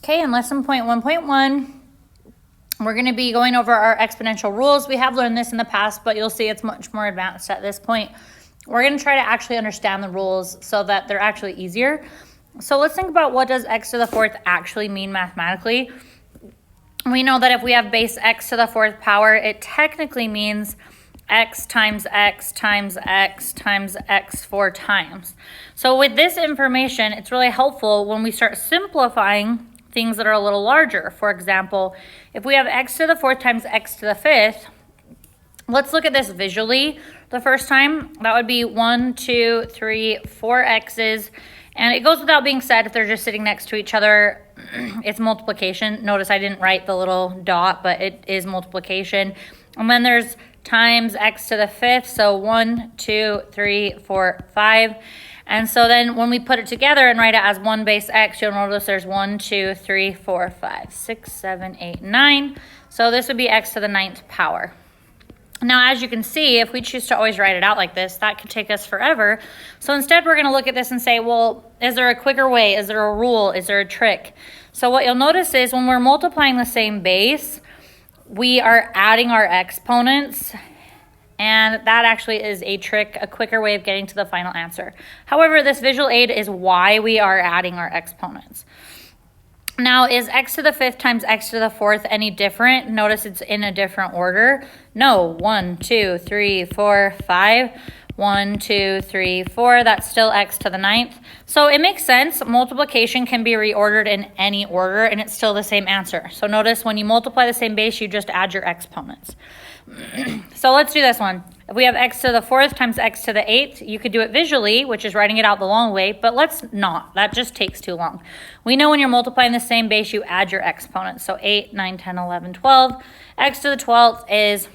Okay, in lesson 1.1, we're going to be going over our exponential rules. We have learned this in the past, but you'll see it's much more advanced at this point. We're going to try to actually understand the rules so that they're actually easier. So let's think about what does x to the fourth actually mean mathematically. We know that if we have base x to the fourth power, it technically means x times x times x times x 4 times. So with this information, it's really helpful when we start simplifying things that are a little larger. For example, if we have x to the fourth times x to the fifth, let's look at this visually the first time. That would be 1, 2, 3, 4 x's. And it goes without being said, if they're just sitting next to each other, it's multiplication. Notice I didn't write the little dot, but it is multiplication. And then there's times x to the fifth, so 1, 2, 3, 4, 5. And so then when we put it together and write it as 1 base x, you'll notice there's 1, 2, 3, 4, 5, 6, 7, 8, 9. So this would be x to the 9th power. Now, as you can see, if we choose to always write it out like this, that could take us forever. So instead, we're going to look at this and say, well, is there a quicker way? Is there a rule? Is there a trick? So what you'll notice is when we're multiplying the same base, we are adding our exponents, and that actually is a trick, a quicker way of getting to the final answer. However, this visual aid is why we are adding our exponents. Now, is x to the fifth times x to the fourth any different? Notice it's in a different order. No, 1, 2, 3, 4, 5. 1, 2, 3, 4. That's still x to the 9th. So it makes sense. Multiplication can be reordered in any order, and it's still the same answer. So notice when you multiply the same base, you just add your exponents. So let's do this one. If we have x to the fourth times x to the 8th, you could do it visually, which is writing it out the long way, but let's not. That just takes too long. We know when you're multiplying the same base, you add your exponents. So 8, 9, 10, 11, 12. X to the 12th is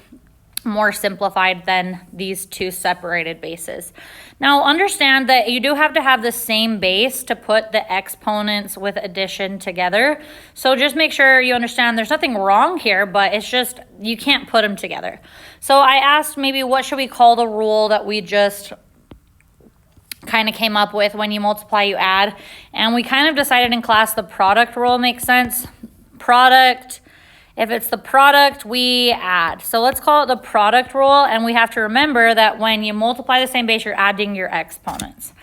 more simplified than these two separated bases. Now understand that you do have to have the same base to put the exponents with addition together. So just make sure you understand there's nothing wrong here, but it's just you can't put them together. So I asked maybe what should we call the rule that we just kind of came up with when you multiply, you add. And we kind of decided in class the product rule makes sense. Product. If it's the product, we add. So let's call it the product rule, and we have to remember that when you multiply the same base, you're adding your exponents.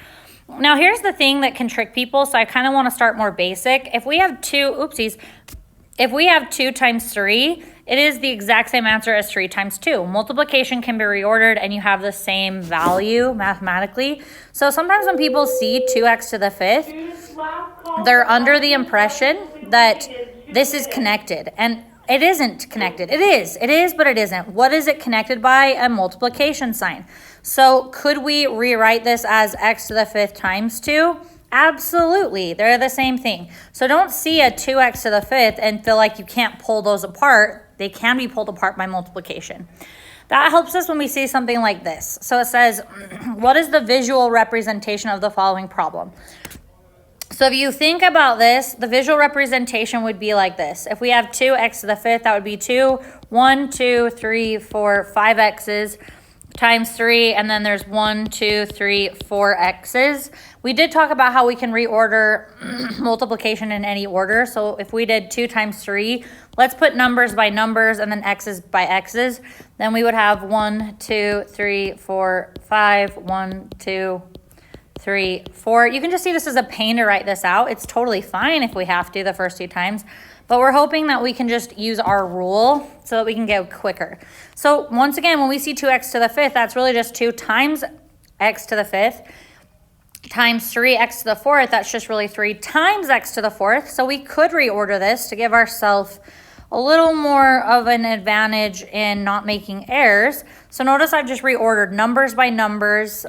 Now, here's the thing that can trick people, so I kind of want to start more basic. If we have if we have 2 times 3, it is the exact same answer as 3 times 2. Multiplication can be reordered, and you have the same value mathematically. So sometimes when people see 2x to the 5th, they're under the impression that this is connected, and it isn't connected. It is, but it isn't. What is it connected by? A multiplication sign. So could we rewrite this as x to the 5th times 2? Absolutely. They're the same thing. So don't see a 2x to the 5th and feel like you can't pull those apart. They can be pulled apart by multiplication. That helps us when we see something like this. So it says, what is the visual representation of the following problem? So if you think about this, the visual representation would be like this. If we have 2x to the 5th, that would be 2, 1, 2, 3, 4, 5 x's times 3, and then there's 1, 2, 3, 4 x's. We did talk about how we can reorder multiplication in any order. So if we did 2 times 3, let's put numbers by numbers and then x's by x's. Then we would have 1, 2, 3, 4, 5, 1, 2, 3, 4. You can just see this is a pain to write this out. It's totally fine if we have to the first 2 times, but we're hoping that we can just use our rule so that we can go quicker. So once again, when we see 2x to the 5th, that's really just 2 times x to the 5th times 3x to the 4th. That's just really 3 times x to the 4th. So we could reorder this to give ourselves a little more of an advantage in not making errors. So notice I've just reordered numbers by numbers,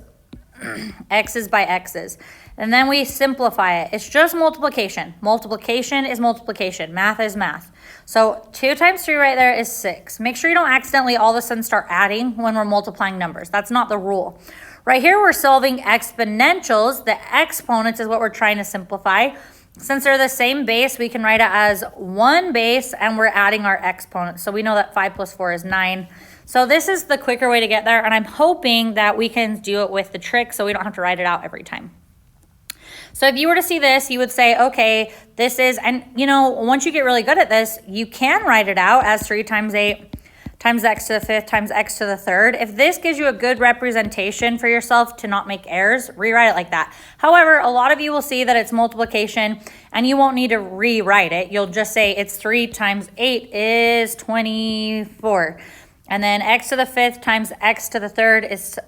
x's by x's, and then we simplify it. It's just multiplication. Multiplication is multiplication. Math is math. So 2 times 3 right there is 6. Make sure you don't accidentally all of a sudden start adding when we're multiplying numbers. That's not the rule. Right here we're solving exponentials. The exponents is what we're trying to simplify. Since they're the same base, we can write it as 1 base, and we're adding our exponents. So we know that 5 plus 4 is 9. So this is the quicker way to get there, and I'm hoping that we can do it with the trick so we don't have to write it out every time. So if you were to see this, you would say, okay, this is, and you know, once you get really good at this, you can write it out as 3 times 8 times x to the 5th times x to the 3rd. If this gives you a good representation for yourself to not make errors, rewrite it like that. However, a lot of you will see that it's multiplication and you won't need to rewrite it. You'll just say it's 3 times 8 is 24. And then x to the 5th times x to the 3rd is,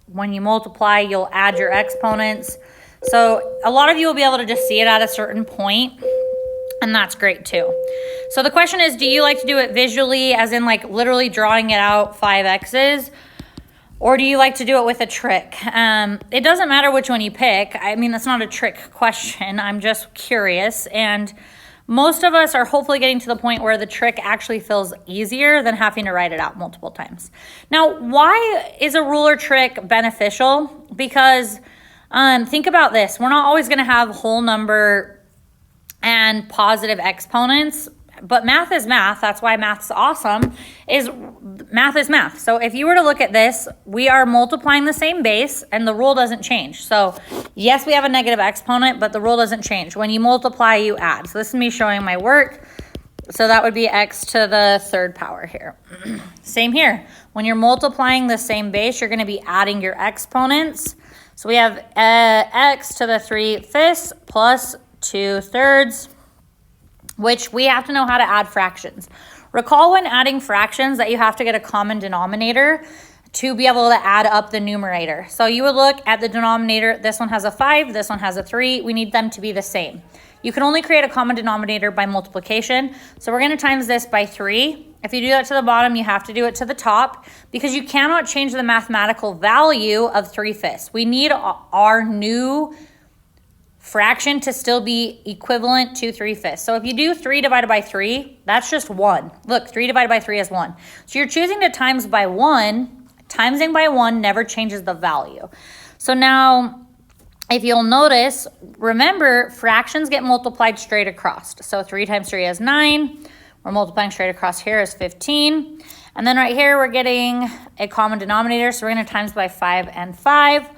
when you multiply, you'll add your exponents. So a lot of you will be able to just see it at a certain point, and that's great too. So the question is, do you like to do it visually, as in like literally drawing it out 5 x's, or do you like to do it with a trick? It doesn't matter which one you pick. I mean, that's not a trick question. I'm just curious. And most of us are hopefully getting to the point where the trick actually feels easier than having to write it out multiple times. Now, why is a ruler trick beneficial? Because think about this. We're not always going to have whole number and positive exponents, but math is math. That's why math's awesome, is math is math. So if you were to look at this, we are multiplying the same base and the rule doesn't change. So yes, we have a negative exponent, but the rule doesn't change. When you multiply, you add. So this is me showing my work. So that would be x to the 3rd power here. Same here. When you're multiplying the same base, you're going to be adding your exponents. So we have x to the 3/5 plus 2/3, which we have to know how to add fractions. Recall when adding fractions that you have to get a common denominator to be able to add up the numerator. So you would look at the denominator. This one has a 5, this one has a 3. We need them to be the same. You can only create a common denominator by multiplication. So we're going to times this by 3. If you do that to the bottom, you have to do it to the top, because you cannot change the mathematical value of 3/5. We need our new fraction to still be equivalent to 3/5. So if you do 3 divided by 3, that's just 1. Look, 3 divided by 3 is 1. So you're choosing to times by 1. Timesing by 1 never changes the value. So now, if you'll notice, remember, fractions get multiplied straight across. So 3 times 3 is 9. We're multiplying straight across here is 15. And then right here, we're getting a common denominator. So we're going to times by 5 and 5.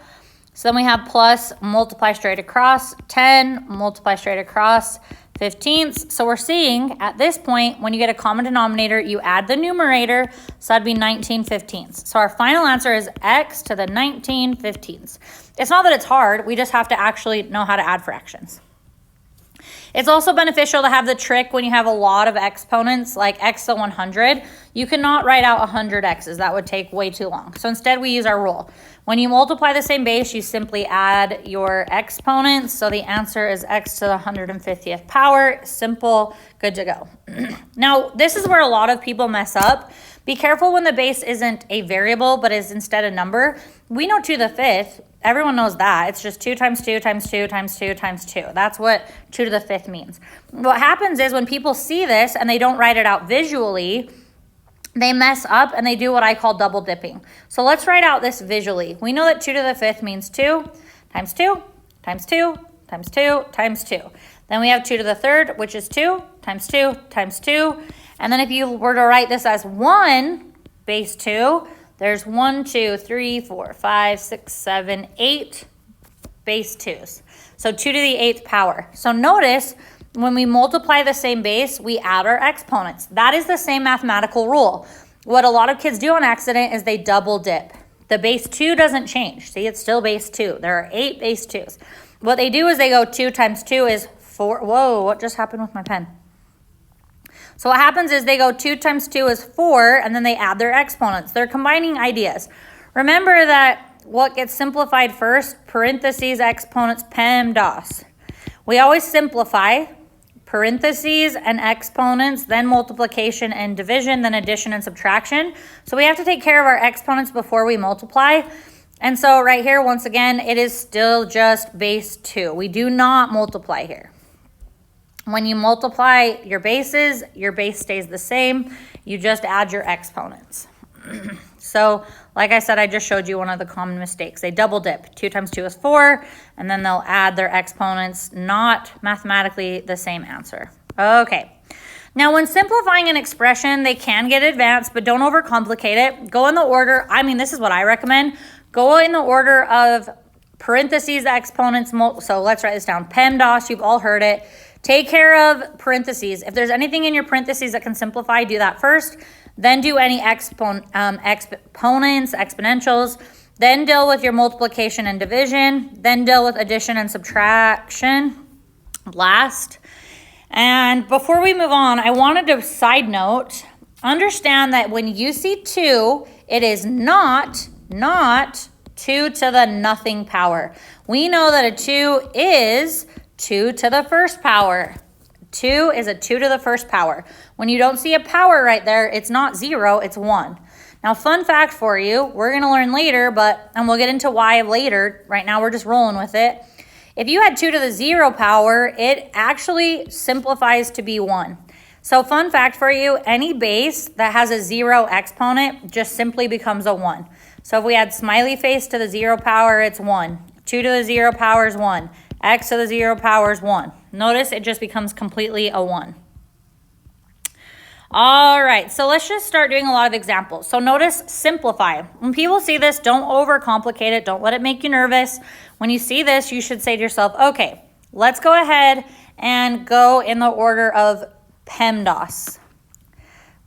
So then we have plus, multiply straight across, 10, multiply straight across, 15ths. So we're seeing at this point, when you get a common denominator, you add the numerator. So that'd be 19/15. So our final answer is x to the 19/15. It's not that it's hard. We just have to actually know how to add fractions. It's also beneficial to have the trick when you have a lot of exponents, like x to 100. You cannot write out 100 x's. That would take way too long. So instead, we use our rule. When you multiply the same base, you simply add your exponents. So the answer is x to the 150th power. Simple, good to go. Now, this is where a lot of people mess up. Be careful when the base isn't a variable, but is instead a number. We know 2 to the 5th. Everyone knows that. It's just 2 times 2 times 2 times 2 times 2. That's what 2 to the 5th means. What happens is when people see this and they don't write it out visually, they mess up and they do what I call double dipping. So let's write out this visually. We know that 2 to the 5th means 2 times 2 times 2 times 2 times 2. Then we have 2 to the 3rd, which is 2 times 2 times 2. And then if you were to write this as 1 base 2, there's 1, 2, 3, 4, 5, 6, 7, 8 base 2s. So 2 to the 8th power. So notice, when we multiply the same base, we add our exponents. That is the same mathematical rule. What a lot of kids do on accident is they double dip. The base 2 doesn't change. See, it's still base 2. There are 8 base 2s. What they do is they go 2 times 2 is 4. Whoa, what just happened with my pen? So what happens is they go 2 times 2 is 4, and then they add their exponents. They're combining ideas. Remember that what gets simplified first, parentheses, exponents, PEMDAS. We always simplify, parentheses and exponents, then multiplication and division, then addition and subtraction. So we have to take care of our exponents before we multiply. And so right here, once again, it is still just base 2. We do not multiply here. When you multiply your bases, your base stays the same. You just add your exponents. So, like I said, I just showed you one of the common mistakes. They double dip. 2 times 2 is 4, and then they'll add their exponents, not mathematically the same answer. Okay. Now, when simplifying an expression, they can get advanced, but don't overcomplicate it. Go in the order. I mean, this is what I recommend. Go in the order of parentheses, exponents, so let's write this down. PEMDAS, you've all heard it. Take care of parentheses. If there's anything in your parentheses that can simplify, do that first. Then do any exponents, exponentials. Then deal with your multiplication and division. Then deal with addition and subtraction last. And before we move on, I wanted to side note, understand that when you see 2, it is not 2 to the nothing power. We know that a 2 is 2 to the first power. 2 is a 2 to the first power. When you don't see a power right there, it's not 0, it's 1. Now, fun fact for you, we're going to learn later, and we'll get into why later. Right now, we're just rolling with it. If you had 2 to the 0 power, it actually simplifies to be 1. So fun fact for you, any base that has a 0 exponent just simply becomes a 1. So if we add smiley face to the 0 power, it's 1. 2 to the 0 power is 1. X to the 0 power is 1. Notice it just becomes completely a 1. All right, so let's just start doing a lot of examples. So notice simplify. When people see this, don't overcomplicate it. Don't let it make you nervous. When you see this, you should say to yourself, okay, let's go ahead and go in the order of PEMDAS.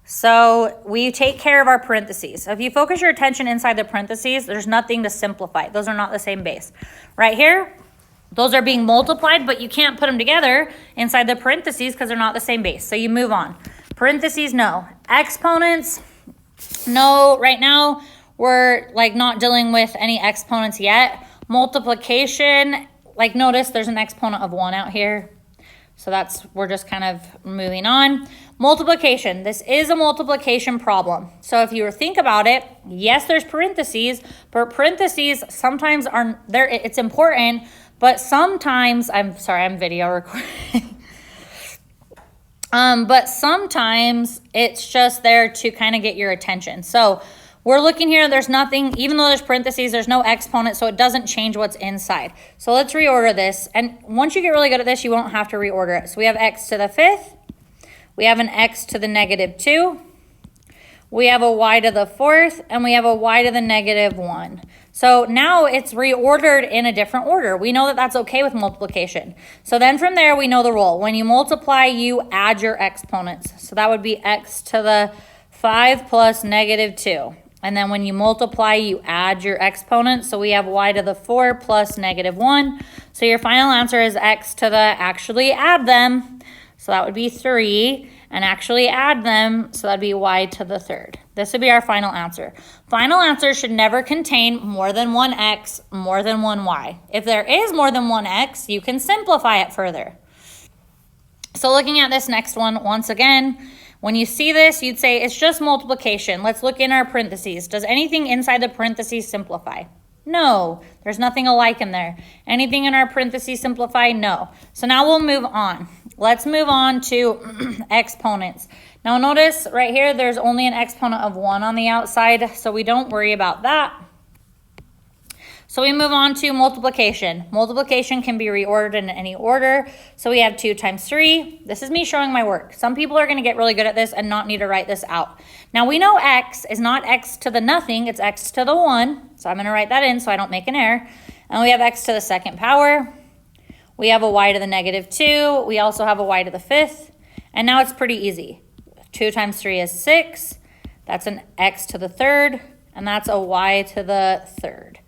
So we take care of our parentheses. So if you focus your attention inside the parentheses, there's nothing to simplify. Those are not the same base. Right here, those are being multiplied, but you can't put them together inside the parentheses because they're not the same base. So you move on. Parentheses, no. Exponents, no. Right now, we're like not dealing with any exponents yet. Multiplication, like notice there's an exponent of 1 out here. So we're just kind of moving on. Multiplication, this is a multiplication problem. So if you think about it, yes, there's parentheses, but parentheses sometimes are there. It's important, but sometimes, I'm video recording. But sometimes it's just there to kind of get your attention. So we're looking here, there's nothing, even though there's parentheses, there's no exponent, so it doesn't change what's inside. So let's reorder this. And once you get really good at this, you won't have to reorder it. So we have x to the 5th. We have an x to the -2. We have a y to the 4th, and we have a y to the -1. So now it's reordered in a different order. We know that that's okay with multiplication. So then from there, we know the rule. When you multiply, you add your exponents. So that would be x to the 5 plus -2. And then when you multiply, you add your exponents. So we have y to the 4 plus -1. So your final answer is x to the, actually add them. So that would be 3. And actually add them, so that'd be y to the 3rd. This would be our final answer. Final answer should never contain more than one x, more than one y. If there is more than one x, you can simplify it further. So looking at this next one, once again, when you see this, you'd say it's just multiplication. Let's look in our parentheses. Does anything inside the parentheses simplify? No, there's nothing alike in there. Anything in our parentheses simplify? No. So now we'll move on. Let's move on to exponents. Now notice right here, there's only an exponent of 1 on the outside, so we don't worry about that. So we move on to multiplication. Multiplication can be reordered in any order. So we have 2 times 3. This is me showing my work. Some people are going to get really good at this and not need to write this out. Now we know x is not x to the nothing, it's x to the 1. So I'm going to write that in so I don't make an error. And we have x to the 2nd power. We have a y to the -2. We also have a y to the 5th. And now it's pretty easy. 2 times 3 is 6. That's an x to the 3rd. And that's a y to the 3rd.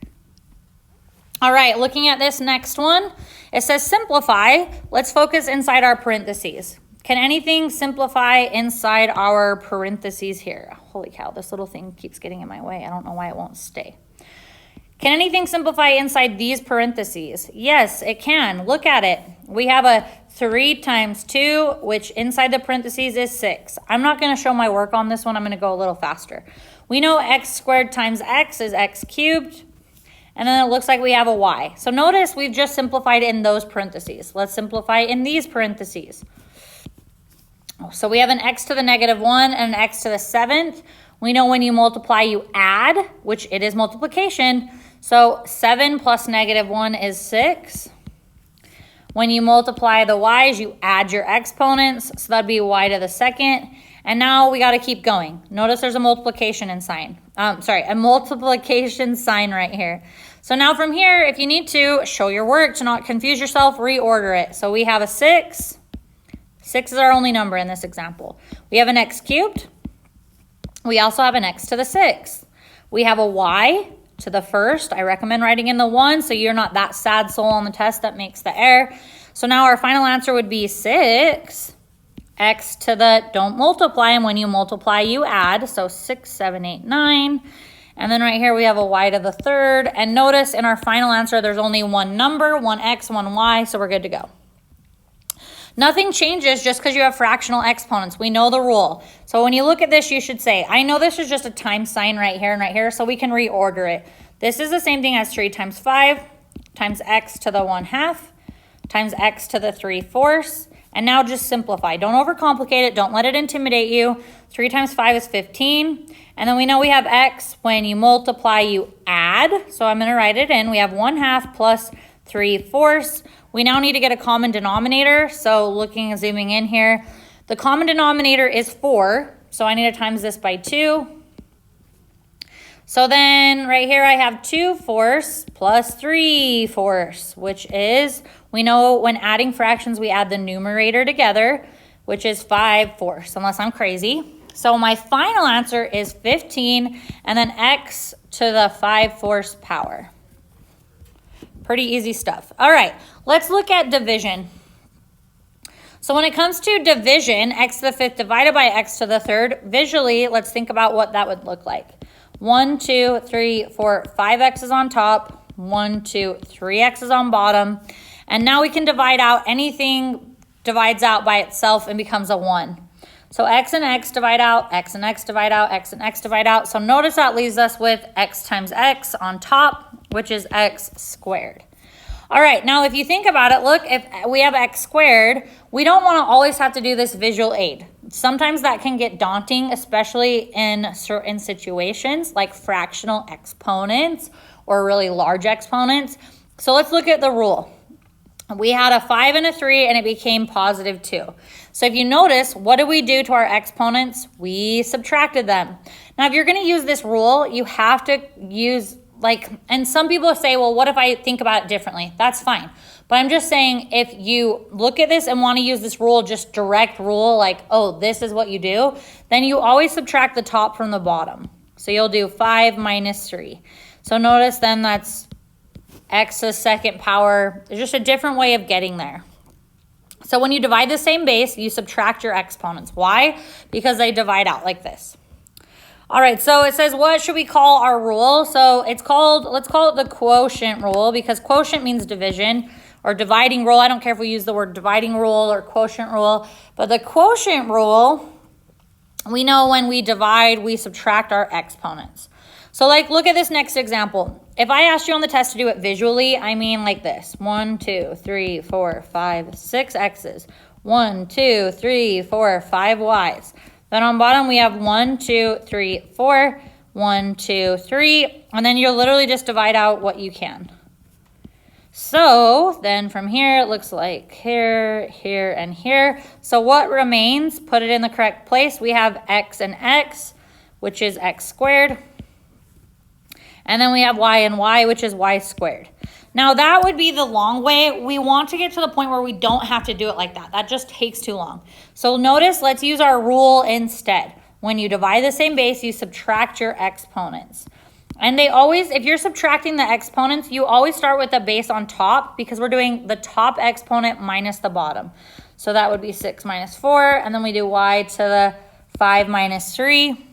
All right, looking at this next one, it says simplify. Let's focus inside our parentheses. Can anything simplify inside our parentheses here? Holy cow, this little thing keeps getting in my way. I don't know why it won't stay. Can anything simplify inside these parentheses? Yes, it can. Look at it. We have a 3 times 2, which inside the parentheses is 6. I'm not going to show my work on this one. I'm going to go a little faster. We know x squared times x is x cubed. And then it looks like we have a y. So notice we've just simplified in those parentheses. Let's simplify in these parentheses. So we have an x to the -1 and an x to the 7th. We know when you multiply, you add, which it is multiplication. So 7 plus -1 is 6. When you multiply the y's, you add your exponents. So that'd be y to the 2nd. And now we got to keep going. Notice there's a multiplication sign. A multiplication sign right here. So now from here, if you need to, show your work to not confuse yourself, reorder it. So we have a 6. 6 is our only number in this example. We have an x cubed. We also have an x to the 6th. We have a y to the 1st. I recommend writing in the 1 so you're not that sad soul on the test that makes the error. So now our final answer would be 6. X to the, don't multiply, and when you multiply, you add. So 6, 7, 8, 9. And then right here we have a y to the 3rd. And notice in our final answer, there's only one number, one x, one y, so we're good to go. Nothing changes just because you have fractional exponents. We know the rule. So when you look at this, you should say, I know this is just a times sign right here and right here, so we can reorder it. This is the same thing as 3 times 5 times x to the 1/2 times x to the 3/4. And now just simplify. Don't overcomplicate it. Don't let it intimidate you. 3 times 5 is 15. And then we know we have x. When you multiply, you add. So I'm going to write it in. We have 1/2 plus 3/4. We now need to get a common denominator. So zooming in here, the common denominator is 4. So I need to times this by 2. So then right here I have 2/4 plus 3/4, which is, we know when adding fractions, we add the numerator together, which is 5/4, unless I'm crazy. So my final answer is 15, and then x to the 5/4 power. Pretty easy stuff. All right, let's look at division. So when it comes to division, x to the 5th divided by x to the 3rd, visually, let's think about what that would look like. 1, 2, 3, 4, 5 x's on top, 1, 2, 3 x's on bottom. And now we can divide out, anything divides out by itself and becomes a 1. So x and x divide out, x and x divide out, x and x divide out. So notice that leaves us with x times x on top, which is x squared. All right, now if you think about it, look, if we have x squared, we don't want to always have to do this visual aid. Sometimes that can get daunting, especially in certain situations like fractional exponents or really large exponents. So let's look at the rule. We had a 5 and a 3 and it became positive 2. So if you notice, what did we do to our exponents? We subtracted them. Now if you're going to use this rule, you have to use and some people say, well, what if I think about it differently? That's fine. But I'm just saying, if you look at this and want to use this rule, just direct rule, like, oh, this is what you do, then you always subtract the top from the bottom. So you'll do 5 minus 3. So notice then that's x to the 2nd power. It's just a different way of getting there. So when you divide the same base, you subtract your exponents. Why? Because they divide out like this. All right, so it says, what should we call our rule? So let's call it the quotient rule, because quotient means division or dividing rule. I don't care if we use the word dividing rule or quotient rule, but the quotient rule, we know when we divide, we subtract our exponents. So look at this next example. If I asked you on the test to do it visually, I mean like this. 1, 2, 3, 4, 5, 6 x's. 1, 2, 3, 4, 5 y's. Then on bottom, we have 1, 2, 3, 4, 1, 2, 3, and then you'll literally just divide out what you can. So then from here, it looks like here, here, and here. So what remains? Put it in the correct place. We have x and x, which is x squared. And then we have y and y, which is y squared. Now that would be the long way. We want to get to the point where we don't have to do it like that. That just takes too long. So notice, let's use our rule instead. When you divide the same base, you subtract your exponents. And they always, if you're subtracting the exponents, you always start with the base on top because we're doing the top exponent minus the bottom. So that would be 6 minus 4, and then we do y to the 5 minus 3.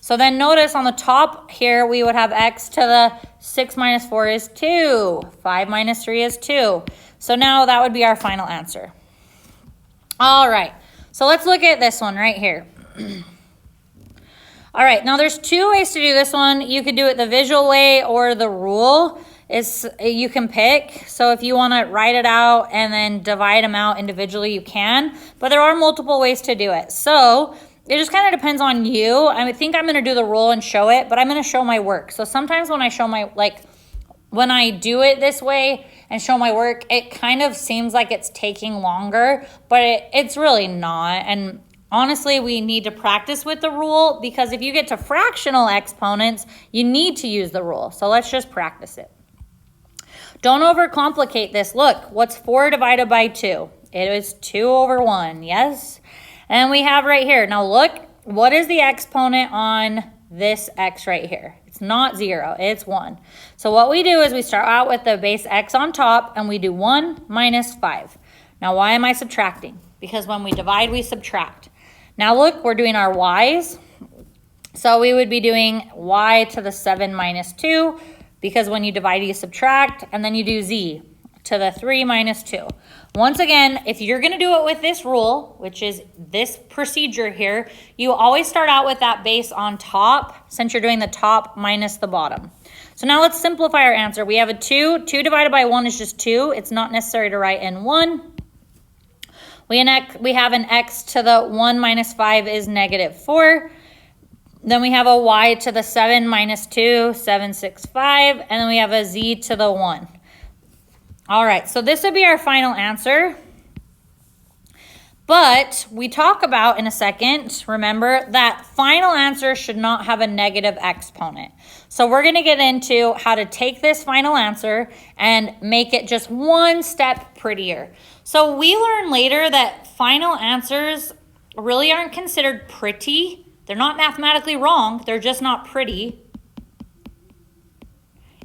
So then notice on the top here, we would have x to the 6 minus 4 is 2. 5 minus 3 is 2. So now that would be our final answer. All right, so let's look at this one right here. All right, now there's 2 ways to do this one. You could do it the visual way or the rule. You can pick. So if you want to write it out and then divide them out individually, you can. But there are multiple ways to do it. So it just kind of depends on you. I think I'm going to do the rule and show it, but I'm going to show my work. So sometimes when I show when I do it this way and show my work, it kind of seems like it's taking longer, but it's really not. And honestly, we need to practice with the rule because if you get to fractional exponents, you need to use the rule. So let's just practice it. Don't overcomplicate this. Look, what's 4 divided by 2? It is 2 over 1, yes? And we have right here. Now look, what is the exponent on this x right here? It's not 0, it's 1. So what we do is we start out with the base x on top, and we do 1 minus 5. Now why am I subtracting? Because when we divide, we subtract. Now look, we're doing our y's. So we would be doing y to the 7 minus 2, because when you divide, you subtract, and then you do z to the 3 minus 2. Once again, if you're going to do it with this rule, which is this procedure here, you always start out with that base on top, since you're doing the top minus the bottom. So now let's simplify our answer. We have a 2. 2 divided by 1 is just 2. It's not necessary to write in 1. We have an x to the 1 minus 5 is negative 4. Then we have a y to the 7 minus 2, 7, 6, 5. And then we have a z to the 1. All right, so this would be our final answer. But we talk about in a second, remember, that final answer should not have a negative exponent. So we're going to get into how to take this final answer and make it just one step prettier. So we learn later that final answers really aren't considered pretty. They're not mathematically wrong. They're just not pretty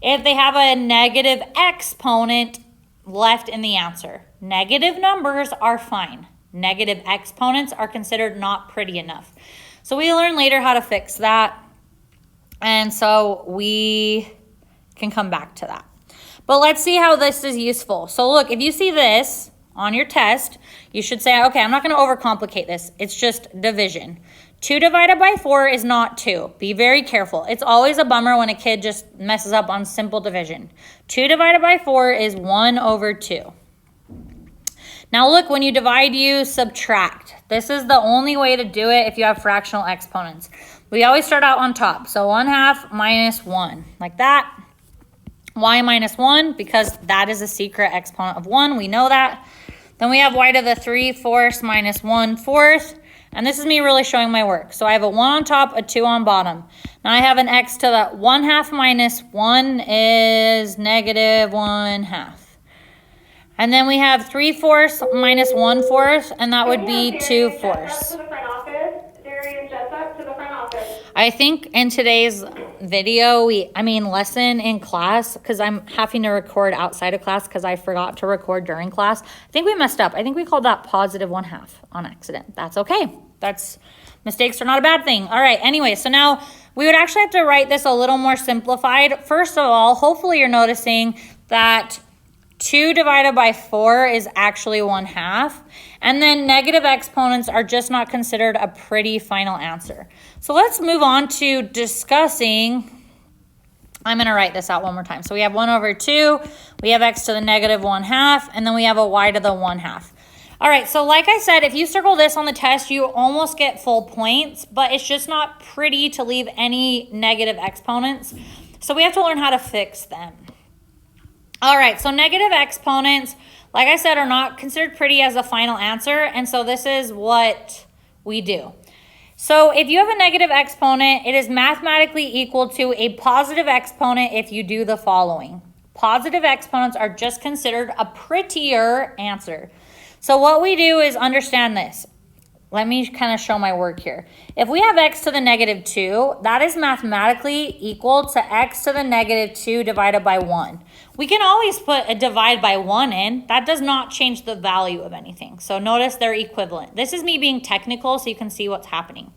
if they have a negative exponent left in the answer. Negative numbers are fine. Negative exponents are considered not pretty enough. So we learn later how to fix that. And so we can come back to that. But let's see how this is useful. So look, if you see this on your test, you should say, okay, I'm not going to overcomplicate this. It's just division. 2 divided by 4 is not 2. Be very careful. It's always a bummer when a kid just messes up on simple division. 2 divided by 4 is 1 over 2. Now look, when you divide, you subtract. This is the only way to do it if you have fractional exponents. We always start out on top. So 1/2 minus 1, like that. Y minus 1, because that is a secret exponent of 1. We know that. Then we have y to the 3/4 minus 1/4. And this is me really showing my work. So I have a 1 on top, a 2 on bottom. Now I have an x to the 1/2 minus 1 is negative 1/2. And then we have 3/4 minus 1/4, and that would be 2/4. I think in today's video, lesson in class, because I'm having to record outside of class because I forgot to record during class. I think we messed up. I think we called that positive 1/2 on accident. That's okay. Mistakes are not a bad thing. All right, anyway, so now we would actually have to write this a little more simplified. First of all, hopefully you're noticing that 2 divided by 4 is actually 1/2. And then negative exponents are just not considered a pretty final answer. So let's move on to discussing. I'm going to write this out one more time. So we have 1 over 2. We have x to the negative 1/2. And then we have a y to the 1/2. All right, so like I said, if you circle this on the test, you almost get full points. But it's just not pretty to leave any negative exponents. So we have to learn how to fix them. All right, so negative exponents, like I said, are not considered pretty as a final answer, and so this is what we do. So if you have a negative exponent, it is mathematically equal to a positive exponent if you do the following. Positive exponents are just considered a prettier answer. So what we do is understand this. Let me kind of show my work here. If we have x to the negative 2, that is mathematically equal to x to the negative 2 divided by 1. We can always put a divide by 1 in. That does not change the value of anything. So notice they're equivalent. This is me being technical so you can see what's happening.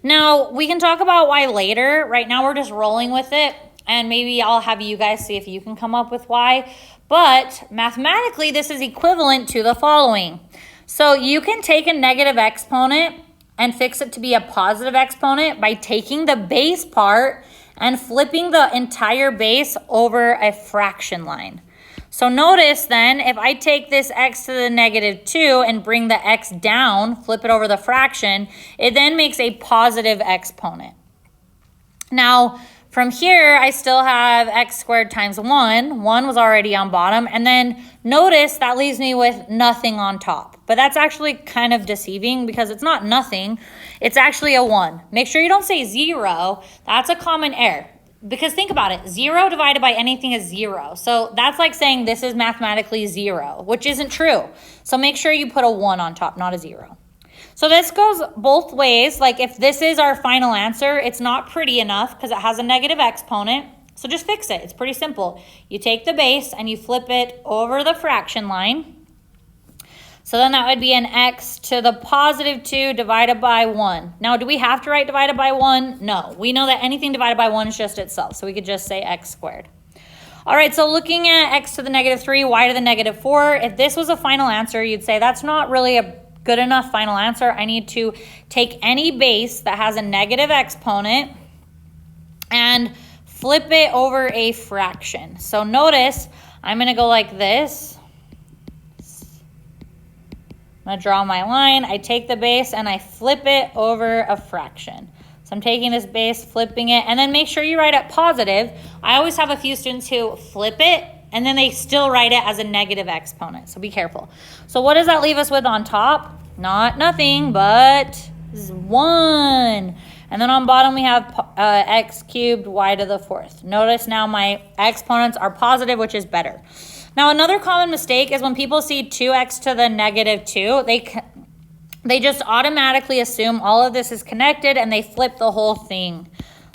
Now, we can talk about why later. Right now, we're just rolling with it. And maybe I'll have you guys see if you can come up with why. But mathematically, this is equivalent to the following. So you can take a negative exponent and fix it to be a positive exponent by taking the base part and flipping the entire base over a fraction line. So notice then, if I take this x to the negative 2 and bring the x down, flip it over the fraction, it then makes a positive exponent. Now, from here, I still have x squared times 1. 1 was already on bottom. And then notice that leaves me with nothing on top. But that's actually kind of deceiving because it's not nothing. It's actually a 1. Make sure you don't say 0. That's a common error. because think about it, 0 divided by anything is 0. So that's like saying this is mathematically 0, which isn't true. So make sure you put a 1 on top, not a 0. So this goes both ways. Like if this is our final answer, it's not pretty enough because it has a negative exponent. So just fix it. It's pretty simple. You take the base and you flip it over the fraction line. So then that would be an x to the positive 2 divided by 1. Now, do we have to write divided by 1? No. We know that anything divided by 1 is just itself. So we could just say x squared. All right, so looking at x to the negative 3, y to the negative 4, if this was a final answer, you'd say that's not really a good enough final answer. I need to take any base that has a negative exponent and flip it over a fraction. So notice I'm going to go like this. I'm going to draw my line. I take the base and I flip it over a fraction. So I'm taking this base, flipping it, and then make sure you write it positive. I always have a few students who flip it and then they still write it as a negative exponent. So be careful. So what does that leave us with on top? Not nothing, but 1. And then on bottom we have x cubed y to the 4th. Notice now my exponents are positive, which is better. Now, another common mistake is when people see 2x to the negative 2, they just automatically assume all of this is connected and they flip the whole thing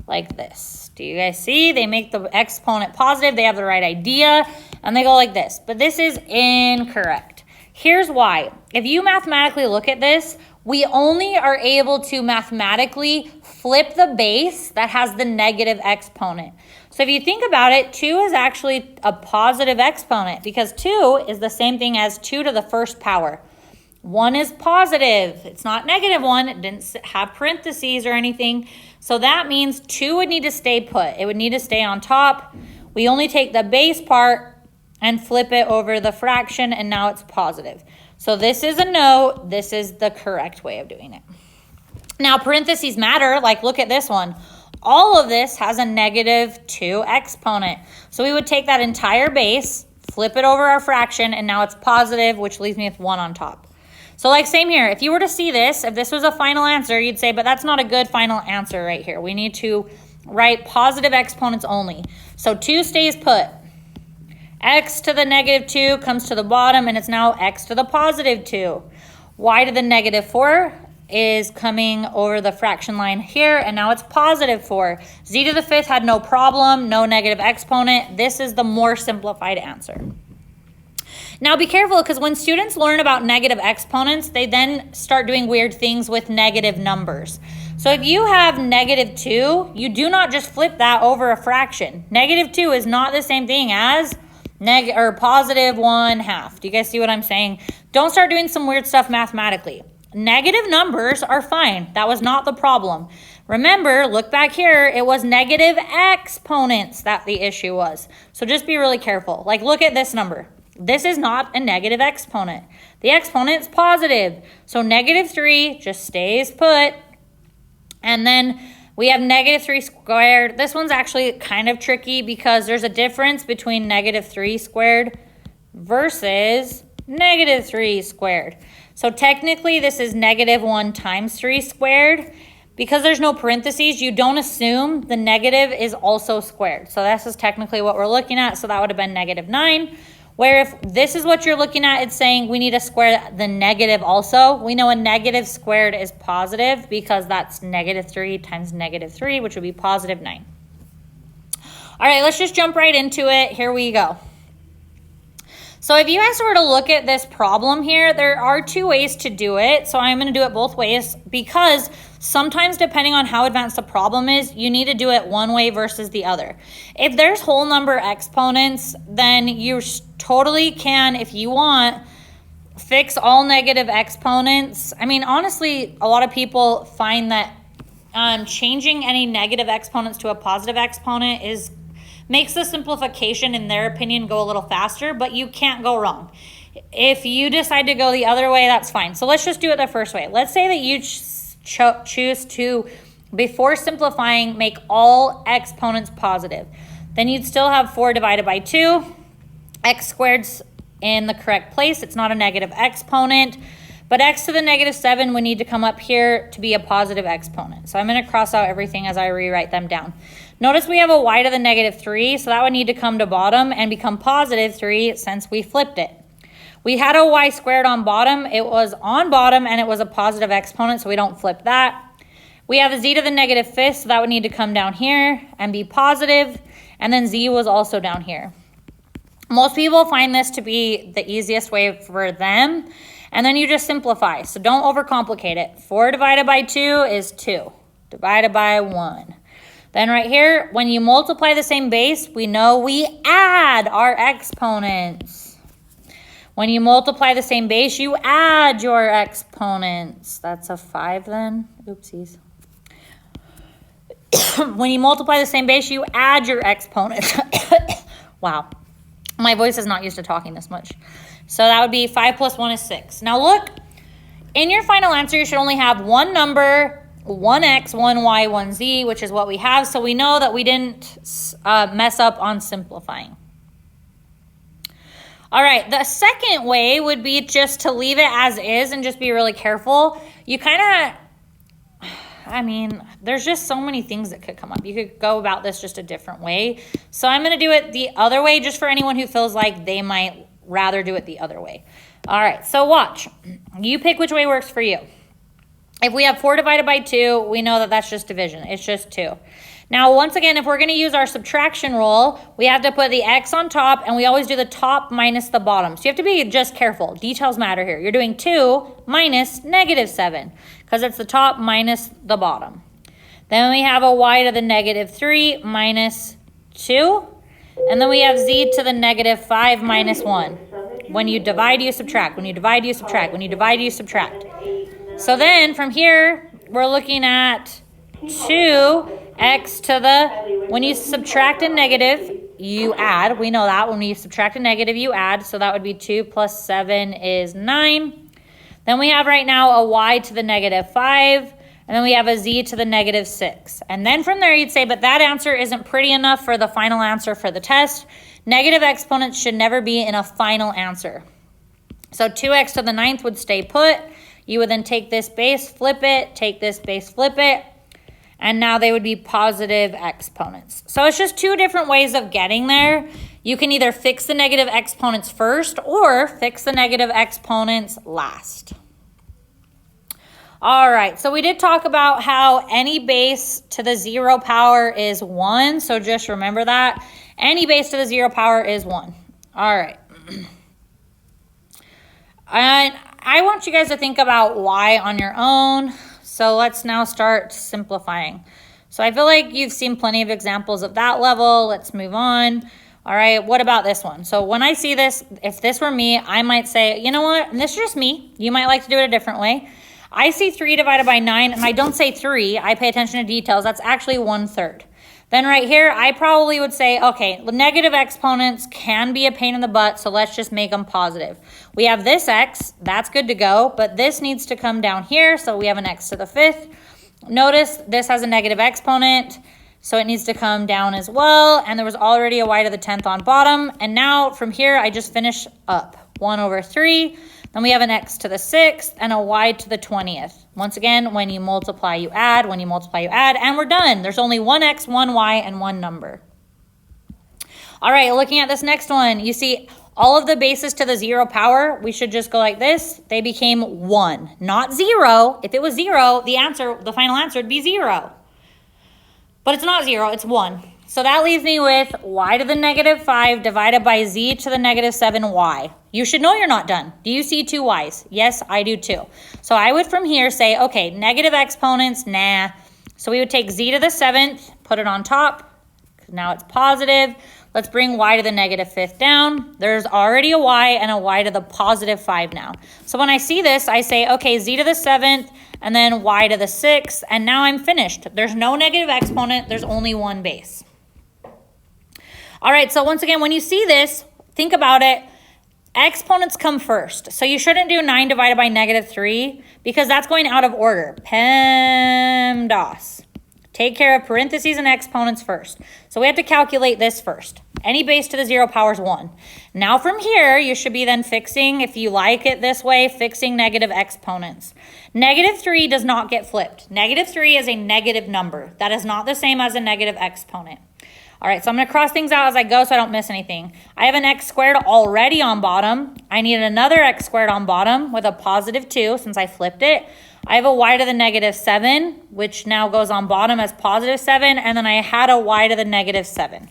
like this. Do you guys see? They make the exponent positive, they have the right idea, and they go like this. But this is incorrect. Here's why. If you mathematically look at this, we only are able to mathematically flip the base that has the negative exponent. So if you think about it, 2 is actually a positive exponent because 2 is the same thing as 2 to the 1st power. 1 is positive. It's not negative 1. It didn't have parentheses or anything. So that means 2 would need to stay put. It would need to stay on top. We only take the base part and flip it over the fraction, and now it's positive. So this is a no. This is the correct way of doing it. Now, parentheses matter. Like, look at this one. All of this has a negative 2 exponent. So we would take that entire base, flip it over our fraction, and now it's positive, which leaves me with 1 on top. So like same here, if you were to see this, if this was a final answer, you'd say, but that's not a good final answer right here. We need to write positive exponents only. So 2 stays put. X to the negative 2 comes to the bottom, and it's now x to the positive 2. Y to the negative 4 is coming over the fraction line here, and now it's positive 4. Z to the 5th had no problem, no negative exponent. This is the more simplified answer. Now be careful, because when students learn about negative exponents, they then start doing weird things with negative numbers. So if you have negative 2, you do not just flip that over a fraction. Negative 2 is not the same thing as positive 1/2. Do you guys see what I'm saying? Don't start doing some weird stuff mathematically. Negative numbers are fine. That was not the problem. Remember, look back here. It was negative exponents that the issue was. So just be really careful. Like, look at this number. This is not a negative exponent. The exponent's positive. So negative 3 just stays put. And then we have negative 3 squared. This one's actually kind of tricky because there's a difference between negative 3 squared versus negative 3 squared. So technically this is negative 1 times 3 squared. Because there's no parentheses, you don't assume the negative is also squared. So this is technically what we're looking at. So that would have been negative 9. Where if this is what you're looking at, it's saying we need to square the negative also. We know a negative squared is positive because that's negative 3 times negative 3, which would be positive 9. All right, let's just jump right into it. Here we go. So if you guys were to look at this problem here, there are 2 ways to do it. So I'm going to do it both ways because sometimes depending on how advanced the problem is, you need to do it one way versus the other. If there's whole number exponents, then you totally can, if you want, fix all negative exponents. I mean, honestly, a lot of people find that changing any negative exponents to a positive exponent makes the simplification, in their opinion, go a little faster, but you can't go wrong. If you decide to go the other way, that's fine. So let's just do it the first way. Let's say that you choose to, before simplifying, make all exponents positive. Then you'd still have 4 divided by 2. X squared's in the correct place. It's not a negative exponent. But x to the negative 7 would need to come up here to be a positive exponent. So I'm going to cross out everything as I rewrite them down. Notice we have a y to the negative 3, so that would need to come to bottom and become positive 3 since we flipped it. We had a y squared on bottom. It was on bottom and it was a positive exponent, so we don't flip that. We have a z to the negative 5th, so that would need to come down here and be positive, and then z was also down here. Most people find this to be the easiest way for them, and then you just simplify. So don't overcomplicate it. 4 divided by 2 is 2, divided by 1. Then right here, when you multiply the same base, we know we add our exponents. When you multiply the same base, you add your exponents. That's a 5 then. Oopsies. When you multiply the same base, you add your exponents. Wow. My voice is not used to talking this much. So that would be 5 plus 1 is 6. Now look, in your final answer, you should only have one number, 1x, 1y, 1z, which is what we have. So we know that we didn't mess up on simplifying. All right, the second way would be just to leave it as is and just be really careful. You kind of, I mean, there's just so many things that could come up. You could go about this just a different way. So I'm going to do it the other way just for anyone who feels like they might rather do it the other way. All right, so watch. You pick which way works for you. If we have 4 divided by 2, we know that that's just division. It's just 2. Now, once again, if we're going to use our subtraction rule, we have to put the x on top, and we always do the top minus the bottom. So you have to be just careful. Details matter here. You're doing 2 minus negative 7, because it's the top minus the bottom. Then we have a y to the negative 3 minus 2. And then we have z to the negative 5 minus 1. When you divide, you subtract. When you divide, you subtract. When you divide, you subtract. So then from here, we're looking at 2x to the, when you subtract a negative, you add. We know that. When you subtract a negative, you add. So that would be 2 plus 7 is 9. Then we have right now a y to the negative 5. And then we have a z to the negative 6. And then from there, you'd say, but that answer isn't pretty enough for the final answer for the test. Negative exponents should never be in a final answer. So 2x to the 9th would stay put. You would then take this base, flip it, take this base, flip it, and now they would be positive exponents. So it's just two different ways of getting there. You can either fix the negative exponents first or fix the negative exponents last. All right, so we did talk about how any base to the 0 power is 1, so just remember that. Any base to the 0 power is 1. All right. And I want you guys to think about y on your own. So let's now start simplifying. So I feel like you've seen plenty of examples of that level. Let's move on. All right, what about this one? So when I see this, if this were me, I might say, you know what? And this is just me. You might like to do it a different way. I see 3 divided by 9, and I don't say 3. I pay attention to details. That's actually 1/3. Then right here, I probably would say, okay, negative exponents can be a pain in the butt, so let's just make them positive. We have this x, that's good to go, but this needs to come down here, so we have an x to the 5th. Notice this has a negative exponent, so it needs to come down as well, and there was already a y to the 10th on bottom, and now from here, I just finish up. 1/3. Then we have an x to the 6th and a y to the 20th. Once again, when you multiply, you add. When you multiply, you add. And we're done. There's only one x, one y, and one number. All right, looking at this next one, you see all of the bases to the 0 power. We should just go like this. They became 1, not 0. If it was 0, the final answer would be 0. But it's not 0, it's 1. So that leaves me with y to the negative 5 divided by z to the negative 7y. You should know you're not done. Do you see 2 y's? Yes, I do too. So I would from here say, okay, negative exponents, nah. So we would take z to the 7th, put it on top. Now it's positive. Let's bring y to the negative 5th down. There's already a y and a y to the positive 5 now. So when I see this, I say, okay, z to the 7th, and then y to the 6th, and now I'm finished. There's no negative exponent. There's only one base. All right, so once again, when you see this, think about it. Exponents come first. So you shouldn't do 9 divided by negative 3 because that's going out of order. PEMDAS. Take care of parentheses and exponents first. So we have to calculate this first. Any base to the 0 power is 1. Now from here, you should be then fixing, if you like it this way, fixing negative exponents. Negative 3 does not get flipped. Negative 3 is a negative number. That is not the same as a negative exponent. All right, so I'm going to cross things out as I go so I don't miss anything. I have an x squared already on bottom. I need another x squared on bottom with a positive 2 since I flipped it. I have a y to the negative 7, which now goes on bottom as positive 7, and then I had a y to the negative 7.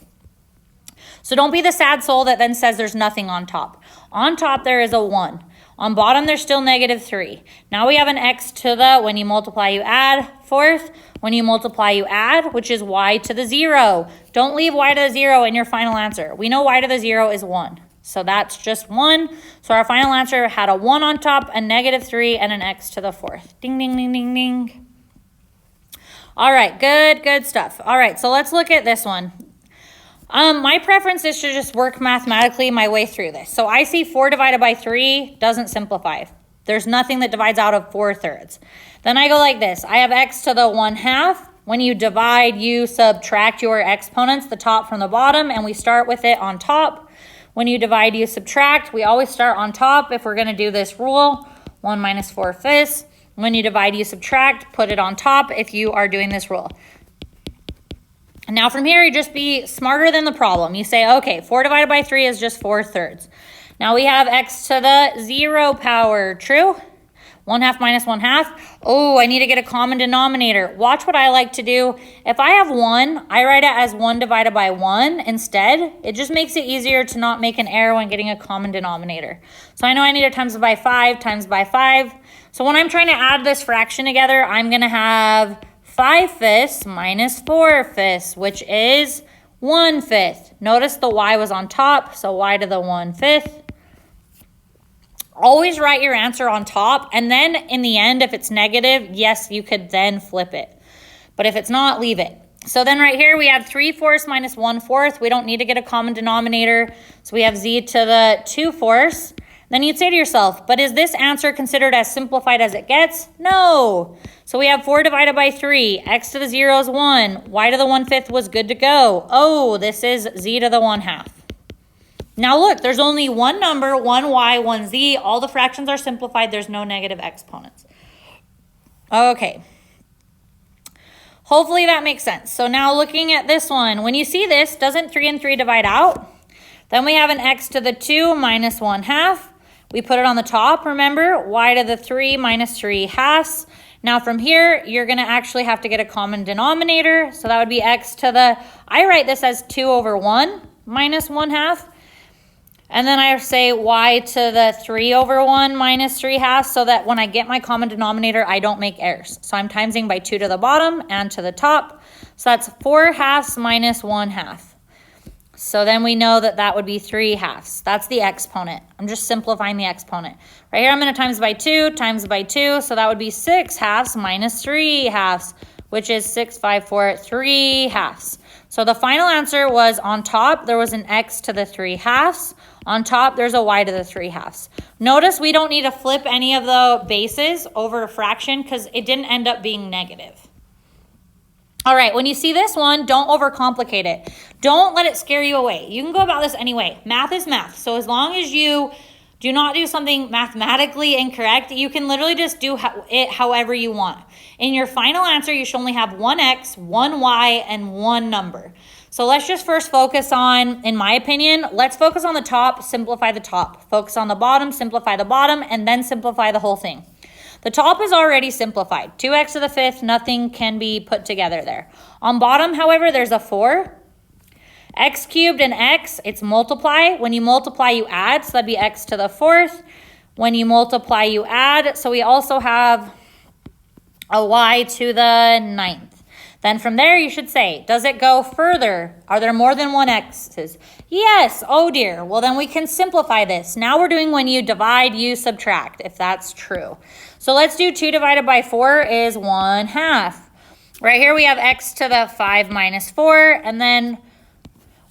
So don't be the sad soul that then says there's nothing on top. On top there is a 1. On bottom there's still negative 3. Now we have an x to the, when you multiply you add, fourth. When you multiply you add, which is y to the 0. Don't leave y to the 0 in your final answer. We know y to the 0 is 1. So that's just 1. So our final answer had a 1 on top, a negative 3, and an x to the 4th. Ding, ding, ding, ding, ding. All right, good stuff. All right, so let's look at this one. My preference is to just work mathematically my way through this. So I see 4 divided by 3 doesn't simplify. There's nothing that divides out of 4/3. Then I go like this. I have x to the 1/2. When you divide, you subtract your exponents, the top from the bottom, and we start with it on top. When you divide, you subtract. We always start on top if we're going to do this rule. 1 minus 4/5. When you divide, you subtract. Put it on top if you are doing this rule. And now from here, you just be smarter than the problem. You say, okay, 4 divided by 3 is just 4/3. Now we have x to the 0 power, true? 1/2 minus 1/2. Oh, I need to get a common denominator. Watch what I like to do. If I have 1, I write it as 1 divided by 1 instead. It just makes it easier to not make an error when getting a common denominator. So I know I need to times by 5, times by 5. So when I'm trying to add this fraction together, I'm going to have 5/5 minus 4/5, which is 1/5. Notice the y was on top, so y to the 1/5. Always write your answer on top, and then in the end, if it's negative, yes, you could then flip it. But if it's not, leave it. So then right here, we have 3/4 minus 1/4. We don't need to get a common denominator, so we have z to the 2/4. Then you'd say to yourself, but is this answer considered as simplified as it gets? No. So we have 4 divided by 3. X to the 0 is 1. Y to the 1/5 was good to go. Oh, this is z to the 1/2. Now look, there's only one number, one y, one z. All the fractions are simplified. There's no negative exponents. Okay. Hopefully that makes sense. So now looking at this one, when you see this, doesn't 3 and 3 divide out? Then we have an x to the 2 minus 1/2. We put it on the top, remember? Y to the 3 minus 3/2. Now from here, you're going to actually have to get a common denominator. So that would be x to the, I write this as 2/1 minus 1/2. And then I say y to the 3/1 minus 3/2 so that when I get my common denominator, I don't make errors. So I'm timesing by 2 to the bottom and to the top. So that's 4/2 minus 1/2. So then we know that that would be 3/2. That's the exponent. I'm just simplifying the exponent. Right here, I'm going to times by 2, times by 2. So that would be 6/2 minus 3/2, which is 6, 5, 4, 3/2. So the final answer was on top, there was an x to the 3/2. On top, there's a y to the 3/2. Notice we don't need to flip any of the bases over a fraction because it didn't end up being negative. All right, when you see this one, don't overcomplicate it. Don't let it scare you away. You can go about this anyway. Math is math. So as long as you do not do something mathematically incorrect, you can literally just do it however you want. In your final answer, you should only have one x, one y, and one number. So let's just first focus on, in my opinion, let's focus on the top, simplify the top. Focus on the bottom, simplify the bottom, and then simplify the whole thing. The top is already simplified. 2x to the 5th, nothing can be put together there. On bottom, however, there's a 4. X cubed and x, it's multiply. When you multiply, you add, so that'd be x to the 4th. When you multiply, you add, so we also have a y to the 9th. Then from there, you should say, does it go further? Are there more than one x's? Yes. Oh, dear. Well, then we can simplify this. Now we're doing when you divide, you subtract, if that's true. So let's do 2 divided by 4 is 1/2. Right here, we have x to the 5 minus 4, and then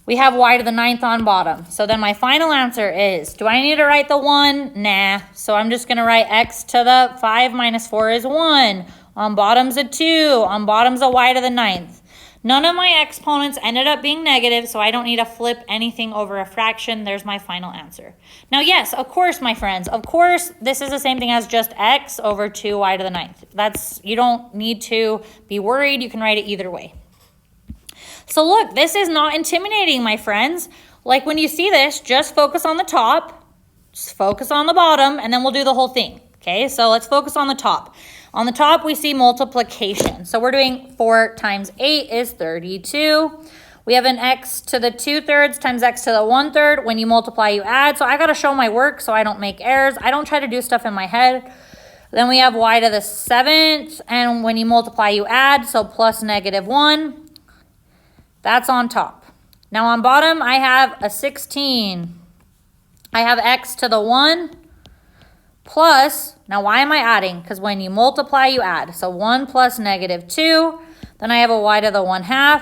we have y to the 9th on bottom. So then my final answer is, do I need to write the 1? Nah. So I'm just going to write x to the 5 minus 4 is 1. On bottom's a 2. On bottom's a y to the 9th. None of my exponents ended up being negative, so I don't need to flip anything over a fraction. There's my final answer. Now, yes, of course, my friends, of course, this is the same thing as just x over 2y to the 9th. You don't need to be worried. You can write it either way. So look, this is not intimidating, my friends. Like when you see this, just focus on the top, just focus on the bottom, and then we'll do the whole thing. Okay, so let's focus on the top. On the top, we see multiplication. So we're doing 4 times 8 is 32. We have an x to the 2/3 times x to the 1/3. When you multiply, you add. So I got to show my work so I don't make errors. I don't try to do stuff in my head. Then we have y to the 7th. And when you multiply, you add. So plus -1. That's on top. Now on bottom, I have a 16. I have x to the 1 plus, now why am I adding? Because when you multiply, you add. So 1 plus -2. Then I have a y to the 1/2.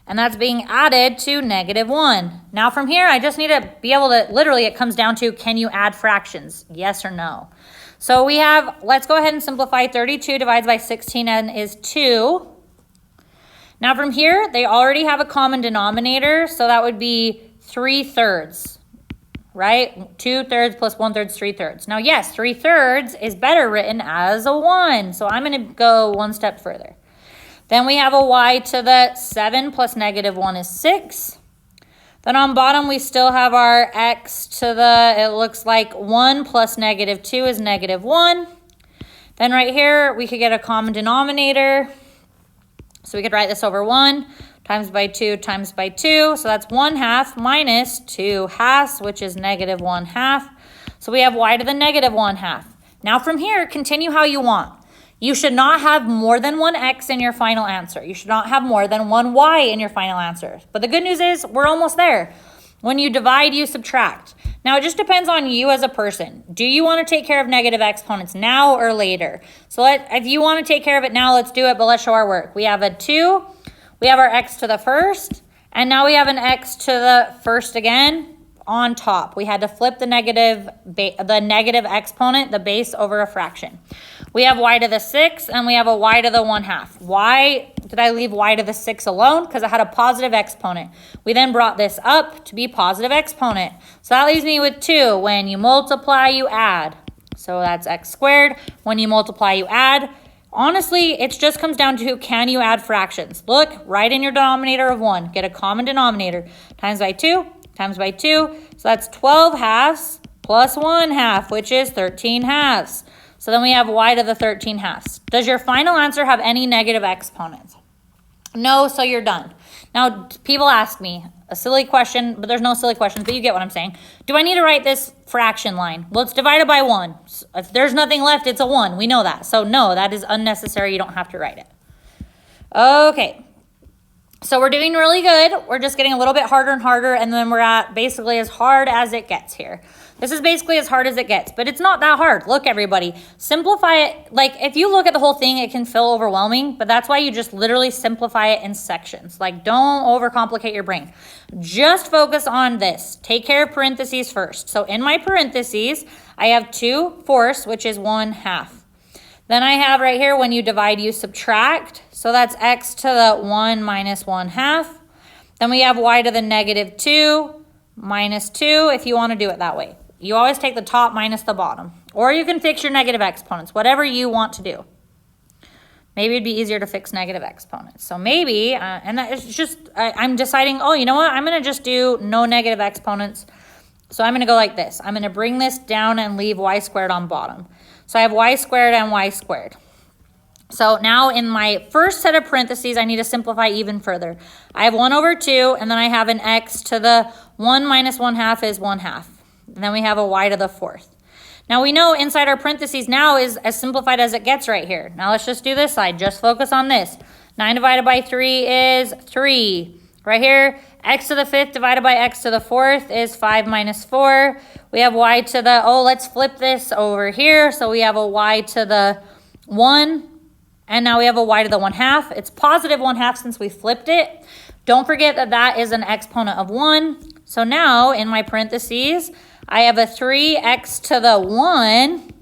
And that's being added to -1. Now from here, I just need to be able to, literally it comes down to, can you add fractions? Yes or no? So we have, let's go ahead and simplify. 32 divides by 16 and is 2. Now from here, they already have a common denominator, so that would be 3/3, right? 2/3 plus 1/3 is 3/3. Now yes, 3/3 is better written as a 1, so I'm gonna go one step further. Then we have a y to the 7 plus -1 is 6. Then on bottom, we still have our x to the, it looks like 1 plus -2 is -1. Then right here, we could get a common denominator. So we could write this over 1 times by 2 times by 2. So that's 1/2 minus 2/2, which is -1/2. So we have y to the -1/2. Now from here, continue how you want. You should not have more than one x in your final answer. You should not have more than one y in your final answer. But the good news is we're almost there. When you divide, you subtract. Now, it just depends on you as a person. Do you want to take care of negative exponents now or later? So if you want to take care of it now, let's do it, but let's show our work. We have a 2, we have our x to the first, and now we have an x to the first again on top. We had to flip the negative exponent, the base, over a fraction. We have y to the 6, and we have a y to the 1/2. Why did I leave y to the 6 alone? Because it had a positive exponent. We then brought this up to be positive exponent. So that leaves me with 2. When you multiply, you add. So that's x squared. When you multiply, you add. Honestly, it just comes down to, can you add fractions? Look, right in your denominator of 1. Get a common denominator. Times by 2, times by 2. So that's 12/2 plus 1/2, which is 13/2. So then we have y to the 13/2. Does your final answer have any negative exponents? No, so you're done. Now, people ask me a silly question, but there's no silly questions, but you get what I'm saying. Do I need to write this fraction line? Well, it's divided by 1. If there's nothing left, it's a 1. We know that. So no, that is unnecessary. You don't have to write it. Okay. So we're doing really good. We're just getting a little bit harder and harder, and then we're at basically as hard as it gets here. This is basically as hard as it gets, but it's not that hard. Look, everybody, simplify it. Like, if you look at the whole thing, it can feel overwhelming, but that's why you just literally simplify it in sections. Like, don't overcomplicate your brain. Just focus on this. Take care of parentheses first. So in my parentheses, I have 2/4, which is 1/2. Then I have right here, when you divide, you subtract. So that's x to the 1 minus 1/2. Then we have y to the -2 minus 2, if you want to do it that way. You always take the top minus the bottom. Or you can fix your negative exponents, whatever you want to do. Maybe it'd be easier to fix negative exponents. So maybe, and that is just, I'm deciding, oh, you know what? I'm going to just do no negative exponents. So I'm going to go like this. I'm going to bring this down and leave y squared on bottom. So I have y squared and y squared. So now in my first set of parentheses, I need to simplify even further. I have 1/2, and then I have an x to the 1 minus 1/2 is 1/2. And then we have a y to the 4th. Now we know inside our parentheses now is as simplified as it gets right here. Now let's just do this side. Just focus on this. 9 divided by 3 is 3. Right here, x to the 5th divided by x to the 4th is 5 minus 4. We have y to the, let's flip this over here. So we have a y to the 1. And now we have a y to the 1/2. It's positive 1/2 since we flipped it. Don't forget that that is an exponent of 1. So now in my parentheses, I have a 3x to the 1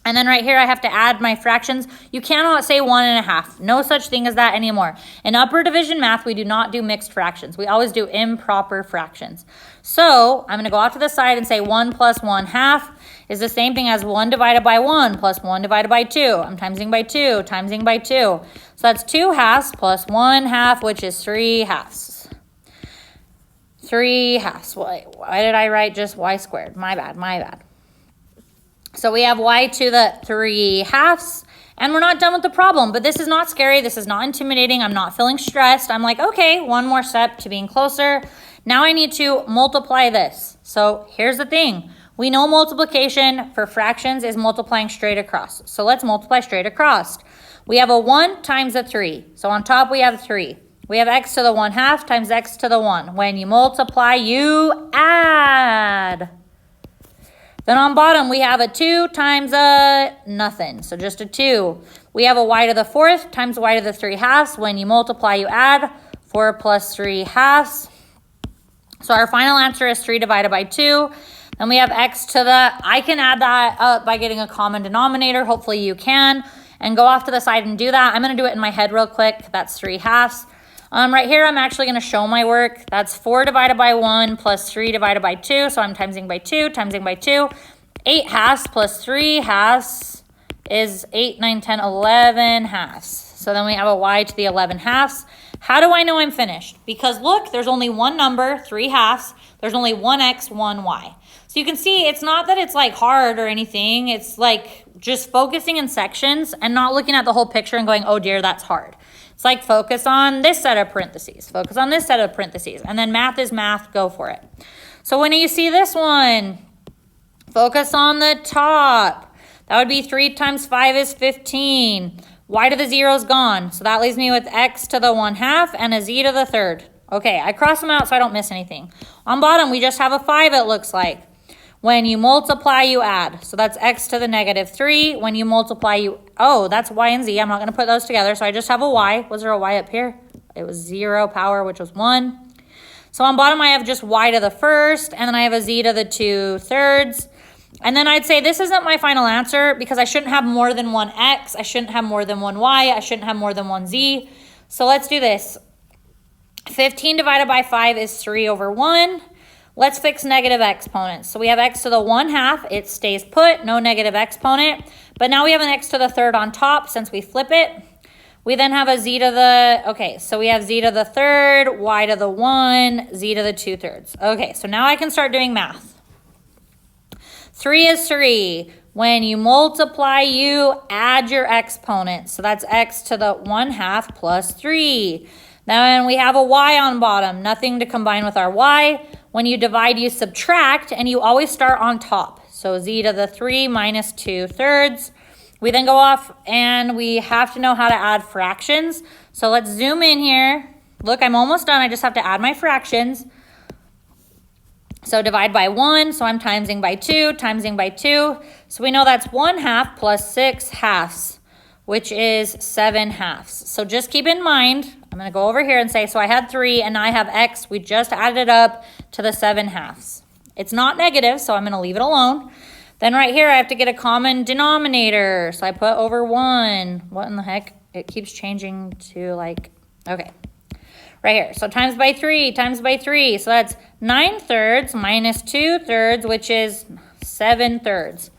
And then right here, I have to add my fractions. You cannot say 1.5. No such thing as that anymore. In upper division math, we do not do mixed fractions. We always do improper fractions. So I'm going to go off to the side and say 1 plus 1/2 is the same thing as 1 divided by 1 plus 1 divided by 2. I'm timesing by 2, timesing by 2. So that's 2/2 plus 1/2, which is 3/2. 3/2. Why did I write just y squared? My bad, my bad. So we have y to the 3/2, and we're not done with the problem, but this is not scary. This is not intimidating. I'm not feeling stressed. I'm like, okay, one more step to being closer. Now I need to multiply this. So here's the thing. We know multiplication for fractions is multiplying straight across. So let's multiply straight across. We have a 1 times a 3. So on top we have 3. We have x to the 1/2 times x to the 1. When you multiply, you add. Then on bottom, we have a 2 times a nothing, so just a 2. We have a y to the 4th times y to the 3/2. When you multiply, you add. 4 plus 3/2. So our final answer is 3 divided by 2. Then we have x to the, I can add that up by getting a common denominator. Hopefully you can. And go off to the side and do that. I'm going to do it in my head real quick. That's 3/2. Right here, I'm actually going to show my work. That's 4 divided by 1 plus 3 divided by 2. So I'm timesing by 2, timesing by 2. 8/2 plus 3/2 is 8, 9, 10, 11/2. So then we have a y to the 11/2. How do I know I'm finished? Because look, there's only one number, 3/2. There's only one x, one y. So you can see it's not that it's like hard or anything. It's like just focusing in sections and not looking at the whole picture and going, oh dear, that's hard. It's like focus on this set of parentheses, focus on this set of parentheses, and then math is math, go for it. So when you see this one, focus on the top. That would be 3 times 5 is 15. Y to the 0 is gone. So that leaves me with x to the 1/2 and a z to the 3rd. Okay, I cross them out so I don't miss anything. On bottom, we just have a 5, it looks like. When you multiply, you add. So that's x to the -3. When you multiply, you, oh, that's y and z. I'm not going to put those together. So I just have a y. Was there a y up here? It was 0 power, which was 1. So on bottom, I have just y to the 1st. And then I have a z to the 2/3. And then I'd say this isn't my final answer because I shouldn't have more than one x. I shouldn't have more than one y. I shouldn't have more than one z. So let's do this. 15 divided by 5 is 3/1. Let's fix negative exponents. So we have x to the 1/2. It stays put, no negative exponent. But now we have an x to the 3rd on top since we flip it. We then have a z to the, okay, so we have z to the 3rd, y to the 1, z to the 2/3. Okay, so now I can start doing math. 3 is 3. When you multiply, you add your exponents. So that's x to the 1/2 plus 3. Then we have a y on bottom, nothing to combine with our y. When you divide, you subtract, and you always start on top. So z to the 3 minus 2/3. We then go off, and we have to know how to add fractions. So let's zoom in here. Look, I'm almost done. I just have to add my fractions. So divide by 1, so I'm timesing by 2, timesing by 2. So we know that's 1/2 plus 6/2, which is 7/2. So just keep in mind, I'm going to go over here and say, so I had 3 and now I have x. We just added it up to the 7/2. It's not negative, so I'm going to leave it alone. Then right here, I have to get a common denominator. So I put over 1. What in the heck? It keeps changing to like, okay. Right here, so times by 3, times by 3. So that's 9/3 minus 2/3, which is 7/3.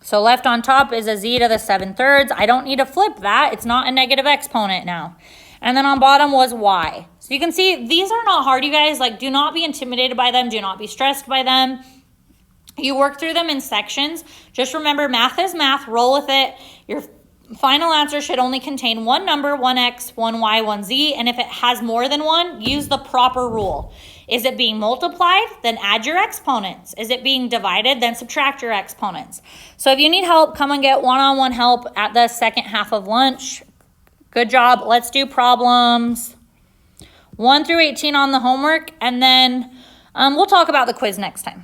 So left on top is a z to the 7/3. I don't need to flip that. It's not a negative exponent now. And then on bottom was y. So you can see these are not hard, you guys. Like, do not be intimidated by them. Do not be stressed by them. You work through them in sections. Just remember, math is math. Roll with it. Your final answer should only contain one number, one x, one y, one z. And if it has more than one, use the proper rule. Is it being multiplied? Then add your exponents. Is it being divided? Then subtract your exponents. So if you need help, come and get one-on-one help at the second half of lunch. Good job. Let's do problems 1 through 18 on the homework, and then we'll talk about the quiz next time.